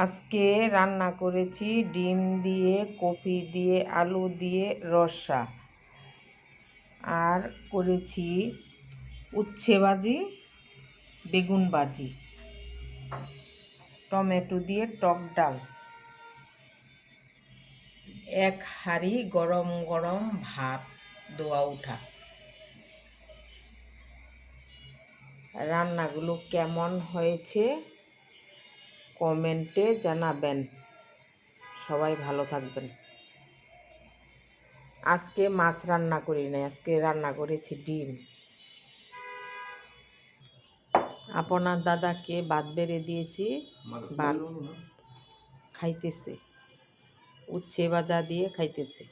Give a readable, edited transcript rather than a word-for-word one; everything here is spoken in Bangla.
আজকে রান্না করেছি ডিম দিয়ে, কপি দিয়ে, আলু দিয়ে রসা, আর করেছি উচ্ছে ভাজি, বেগুন ভাজি, টমেটো দিয়ে টক ডাল, এক হাঁড়ি গরম গরম ভাত দোয়া উঠা। রান্নাগুলো কেমন হয়েছে কমেন্টে জানাবেন। সবাই ভালো থাকবেন। আজকে মাছ রান্না করি নাই, আজকে রান্না করেছি ডিম। আপনার দাদাকে ভাত বেড়ে দিয়েছি, ভাত খাইতেছে, উচ্ছে ভাজা দিয়ে খাইতেছে।